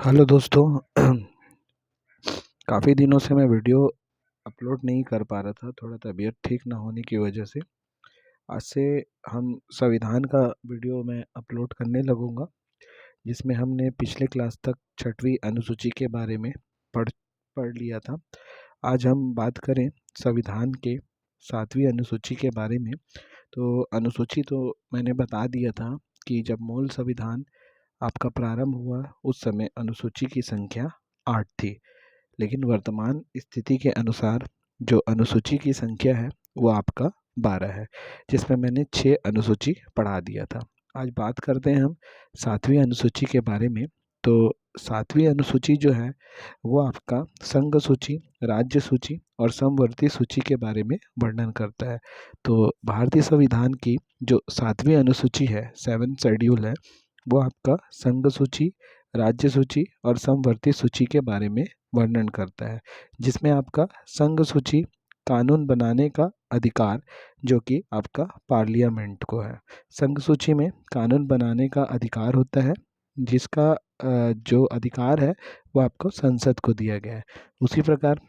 Hello दोस्तों। काफ़ी दिनों से मैं वीडियो अपलोड नहीं कर पा रहा था, थोड़ा तबीयत ठीक ना होने की वजह से। आज से हम संविधान का वीडियो मैं अपलोड करने लगूंगा, जिसमें हमने पिछले क्लास तक छठवीं अनुसूची के बारे में पढ़ पढ़ लिया था। आज हम बात करें संविधान के सातवीं अनुसूची के बारे में। तो अनुसूची तो मैंने बता दिया था कि जब मूल संविधान आपका प्रारंभ हुआ उस समय अनुसूची की संख्या 8 थी, लेकिन वर्तमान स्थिति के अनुसार जो अनुसूची की संख्या है वो आपका 12 है, जिसमें मैंने 6 अनुसूची पढ़ा दिया था। आज बात करते हैं हम सातवीं अनुसूची के बारे में। तो सातवीं अनुसूची जो है वो आपका संघ सूची, राज्य सूची और समवर्ती सूची के बारे में वर्णन करता है। तो भारतीय संविधान की जो सातवीं अनुसूची है, 7th शेड्यूल है, वो आपका संघ सूची, राज्य सूची और समवर्ती सूची के बारे में वर्णन करता है, जिसमें आपका संघ सूची कानून बनाने का अधिकार जो कि आपका पार्लियामेंट को है। संघ सूची में कानून बनाने का अधिकार होता है, जिसका जो अधिकार है वो आपको संसद को दिया गया है। उसी प्रकार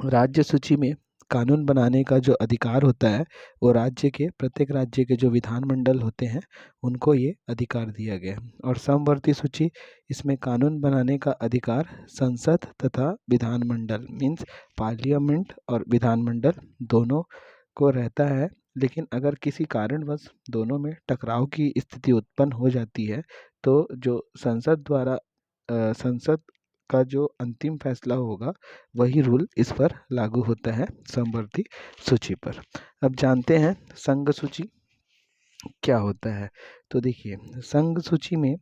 राज्य सूची में कानून बनाने का जो अधिकार होता है वो प्रत्येक राज्य के जो विधानमंडल होते हैं उनको ये अधिकार दिया गया है। और समवर्ती सूची, इसमें कानून बनाने का अधिकार संसद तथा विधानमंडल मीन्स पार्लियामेंट और विधानमंडल दोनों को रहता है। लेकिन अगर किसी कारणवश दोनों में टकराव की स्थिति उत्पन्न हो जाती है तो जो संसद का जो अंतिम फैसला होगा वही रूल इस पर लागू होता है समवर्ती सूची पर। अब जानते हैं संघ सूची क्या होता है। तो देखिए, संघ सूची में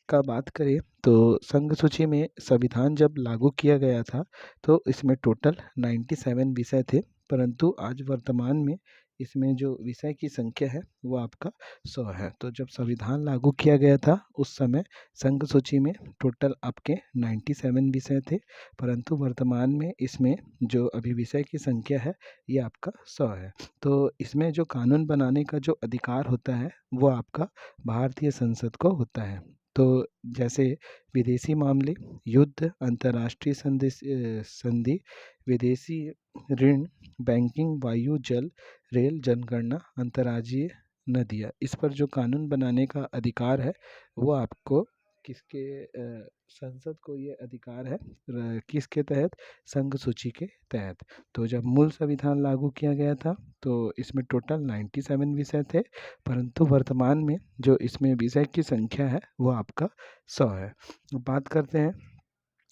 का बात करें तो संघ सूची में संविधान जब लागू किया गया था तो इसमें टोटल 97 विषय थे, परंतु आज वर्तमान में इसमें जो विषय की संख्या है वो आपका 100 है। तो जब संविधान लागू किया गया था उस समय संघ सूची में टोटल आपके 97 विषय थे, परंतु वर्तमान में इसमें जो अभी विषय की संख्या है ये आपका 100 है। तो इसमें जो कानून बनाने का जो अधिकार होता है वो आपका भारतीय संसद को होता है। तो जैसे विदेशी मामले, युद्ध, अंतर्राष्ट्रीय संधि, विदेशी ऋण, बैंकिंग, वायु, जल, रेल, जनगणना, अंतर्राज्यीय नदियाँ, इस पर जो कानून बनाने का अधिकार है वो आपको संसद को ये अधिकार है किसके तहत, संघ सूची के तहत। तो जब मूल संविधान लागू किया गया था तो इसमें टोटल 97 विषय थे, परंतु वर्तमान में जो इसमें विषय की संख्या है वो आपका 100 है। बात करते हैं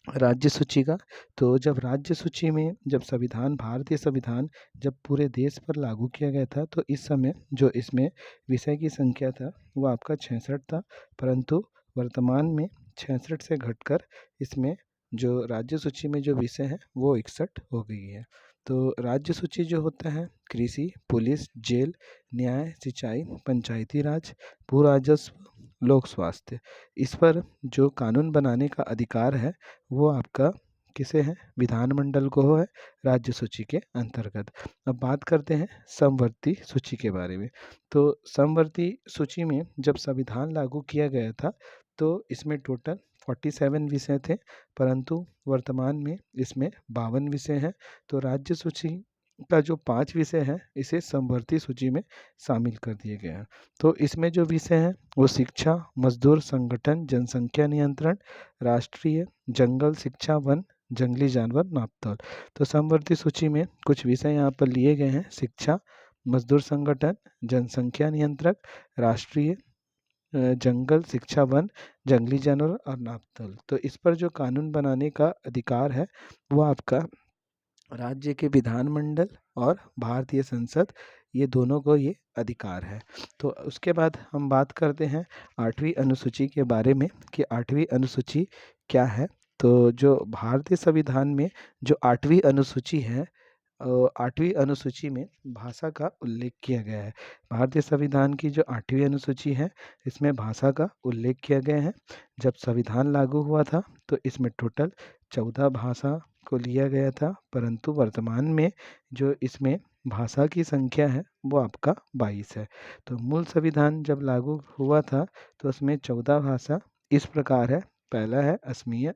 राज्य सूची का। तो जब राज्य सूची में भारतीय संविधान जब पूरे देश पर लागू किया गया था तो इस समय जो इसमें विषय की संख्या था वो आपका 66 था, परंतु वर्तमान में 66 से घटकर इसमें जो राज्य सूची में जो विषय है वो 61 हो गई है। तो राज्य सूची जो होता है कृषि, पुलिस, जेल, न्याय, सिंचाई, पंचायती राज, भू राजस्व, लोक स्वास्थ्य, इस पर जो कानून बनाने का अधिकार है वो आपका किसे है, विधानमंडल को है राज्य सूची के अंतर्गत। अब बात करते हैं समवर्ती सूची के बारे में। तो समवर्ती सूची में जब संविधान लागू किया गया था तो इसमें टोटल 47 विषय थे, परंतु वर्तमान में इसमें 52 विषय हैं। तो राज्य सूची का जो 5 विषय है इसे समवर्ती सूची में शामिल कर दिए गए हैं। तो इसमें जो विषय हैं वो शिक्षा, मजदूर संगठन, जनसंख्या नियंत्रण, राष्ट्रीय, जंगल, शिक्षा, वन, जंगली जानवर, नापतोल। तो समवर्ती सूची में कुछ विषय यहाँ पर लिए गए हैं: शिक्षा, मजदूर संगठन, जनसंख्या नियंत्रक, राष्ट्रीय, जंगल, शिक्षा, वन, जंगली जानवर और नापतोल। तो इस पर जो कानून बनाने का अधिकार है वो आपका राज्य के विधानमंडल और भारतीय संसद, ये दोनों को ये अधिकार है। तो उसके बाद हम बात करते हैं आठवीं अनुसूची के बारे में कि आठवीं अनुसूची क्या है। तो जो भारतीय संविधान में जो आठवीं अनुसूची है, आठवीं अनुसूची में भाषा का उल्लेख किया गया है। भारतीय संविधान की जो आठवीं अनुसूची है इसमें भाषा का उल्लेख किया गया है। जब संविधान लागू हुआ था तो इसमें टोटल 14 भाषा को लिया गया था, परंतु वर्तमान में जो इसमें भाषा की संख्या है वो आपका 22 है। तो मूल संविधान जब लागू हुआ था तो उसमें 14 भाषा इस प्रकार है पहला है असमिया,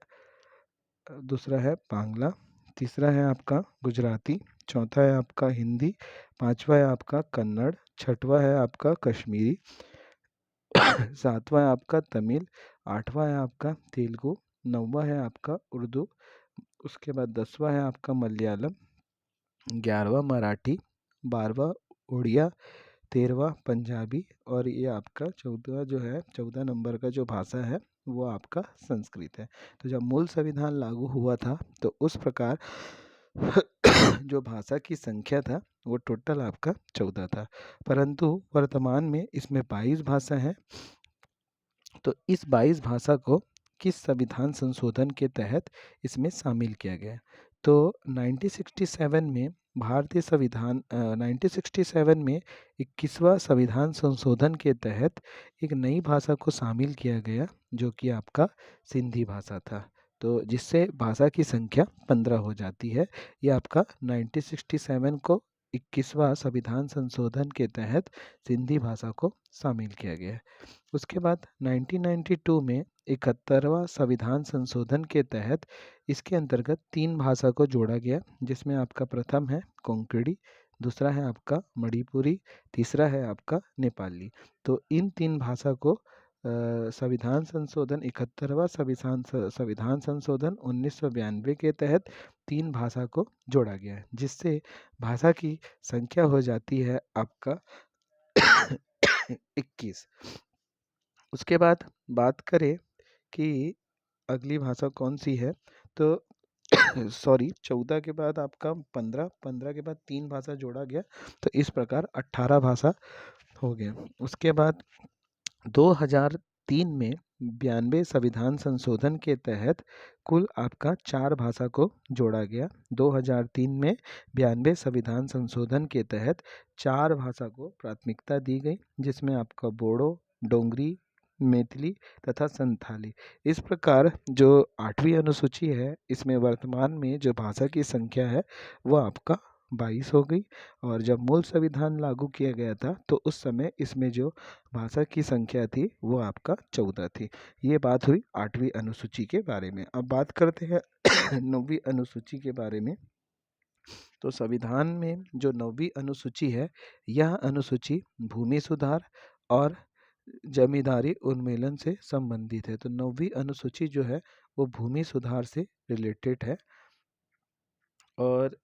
दूसरा है बांग्ला, तीसरा है आपका गुजराती, चौथा है आपका हिंदी, पांचवा है आपका कन्नड़, छठवा है आपका कश्मीरी, सातवां है आपका तमिल, आठवां है आपका तेलुगु, नौवां है आपका उर्दू, उसके बाद 10वां है आपका मलयालम, 11वां मराठी, 12वां उड़िया, 13वां पंजाबी और ये आपका 14वां जो है 14 नंबर का जो भाषा है वो आपका संस्कृत है। तो जब मूल संविधान लागू हुआ था तो उस प्रकार जो भाषा की संख्या था वो टोटल आपका 14 था, परंतु वर्तमान में इसमें 22 भाषा है। तो इस 22 भाषा को किस संविधान संशोधन के तहत इसमें शामिल किया गया? तो 1967 में भारतीय संविधान 1967 में 21वां संविधान संशोधन के तहत एक नई भाषा को शामिल किया गया जो कि आपका सिंधी भाषा था। तो जिससे भाषा की संख्या 15 हो जाती है। ये आपका 1967 को 21वां संविधान संशोधन के तहत सिंधी भाषा को शामिल किया गया है। उसके बाद 1992 में 71वां संविधान संशोधन के तहत इसके अंतर्गत 3 भाषा को जोड़ा गया, जिसमें आपका प्रथम है कोंकणी, दूसरा है आपका मणिपुरी, तीसरा है आपका नेपाली। तो इन 3 भाषा को संविधान संशोधन 71वां संविधान संशोधन 1992 के तहत 3 भाषा को जोड़ा गया है, जिससे भाषा की संख्या हो जाती है आपका 21। उसके बाद बात करें कि अगली भाषा कौन सी है, तो सॉरी 14 के बाद आपका 15, 15 के बाद 3 भाषा जोड़ा गया, तो इस प्रकार 18 भाषा हो गया। उसके बाद 2003 में 92 संविधान संशोधन के तहत कुल आपका 4 भाषा को जोड़ा गया। 2003 में 92 संविधान संशोधन के तहत 4 भाषा को प्राथमिकता दी गई, जिसमें आपका बोडो, डोंगरी, मैथिली तथा संथाली। इस प्रकार जो 8वीं अनुसूची है इसमें वर्तमान में जो भाषा की संख्या है वो आपका 22 हो गई, और जब मूल संविधान लागू किया गया था तो उस समय इसमें जो भाषा की संख्या थी वो आपका 14 थी। ये बात हुई 8वीं अनुसूची के बारे में। अब बात करते हैं 9वीं अनुसूची के बारे में। तो संविधान में जो 9वीं अनुसूची है, यह अनुसूची भूमि सुधार और जमींदारी उन्मूलन से संबंधित है। तो 9वीं अनुसूची जो है वो भूमि सुधार से रिलेटेड है। और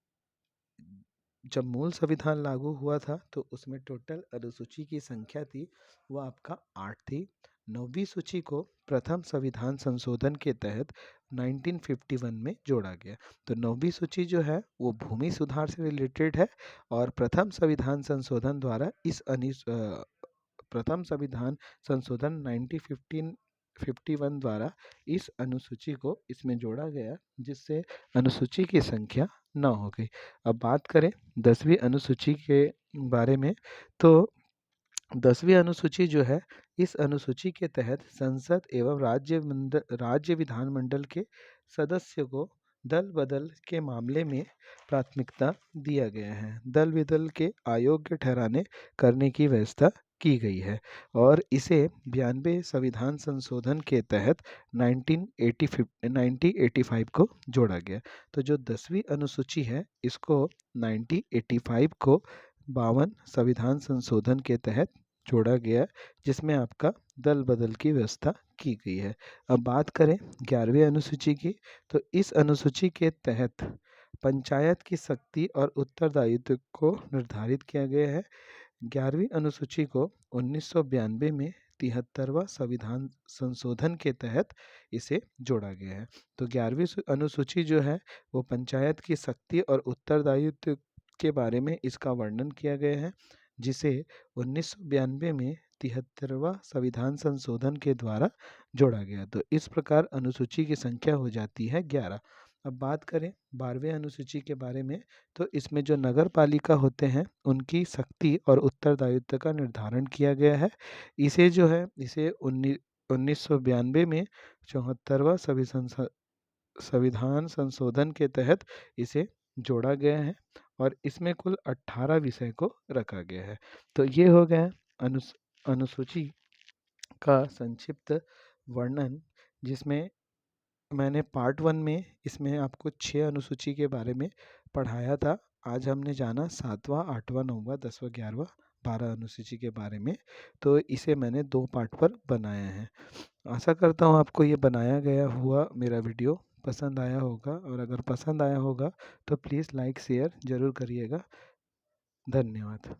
जब मूल संविधान लागू हुआ था तो उसमें टोटल अनुसूची की संख्या थी वो आपका 8 थी। 9वीं सूची को प्रथम संविधान संशोधन के तहत 1951 में जोड़ा गया। तो 9वीं सूची जो है वो भूमि सुधार से रिलेटेड है, और प्रथम संविधान संशोधन द्वारा प्रथम संविधान संशोधन 1951 द्वारा इस अनुसूची को इसमें जोड़ा गया, जिससे अनुसूची की संख्या 9 हो गई। अब बात करें 10वीं अनुसूची के बारे में। तो 10वीं अनुसूची जो है, इस अनुसूची के तहत संसद एवं राज्य विधानमंडल के सदस्य को दल बदल के मामले में प्राथमिकता दिया गया है। दल बदल के अयोग्य ठहराने करने की व्यवस्था की गई है, और इसे 92 संविधान संशोधन के तहत 1985 को जोड़ा गया। तो जो 10वीं अनुसूची है इसको 1985 को 52 संविधान संशोधन के तहत जोड़ा गया, जिसमें आपका दल बदल की व्यवस्था की गई है। अब बात करें 11वीं अनुसूची की। तो इस अनुसूची के तहत पंचायत की शक्ति और उत्तरदायित्व को निर्धारित किया गया है। 11वीं अनुसूची को 1992 में 73वां संविधान संशोधन के तहत इसे जोड़ा गया है। तो 11वीं अनुसूची जो है वो पंचायत की शक्ति और उत्तरदायित्व के बारे में इसका वर्णन किया गया है, जिसे 1992 में 73वां संविधान संशोधन के द्वारा जोड़ा गया। तो इस प्रकार अनुसूची की संख्या हो जाती है 11। अब बात करें 12वें अनुसूची के बारे में। तो इसमें जो नगर पालिका होते हैं उनकी शक्ति और उत्तरदायित्व का निर्धारण किया गया है। इसे जो है इसे 1992 में 74वां संविधान संशोधन के तहत इसे जोड़ा गया है, और इसमें कुल 18 विषय को रखा गया है। तो ये हो गया अनुसूची का संक्षिप्त वर्णन, जिसमें मैंने पार्ट 1 में इसमें आपको 6 अनुसूची के बारे में पढ़ाया था। आज हमने जाना 7वां, 8वां, 9वां, 10वां, 11वां, 12 अनुसूची के बारे में। तो इसे मैंने 2 पार्ट पर बनाया है। आशा करता हूँ आपको ये बनाया गया हुआ मेरा वीडियो पसंद आया होगा, और अगर पसंद आया होगा तो प्लीज़ लाइक शेयर ज़रूर करिएगा। धन्यवाद।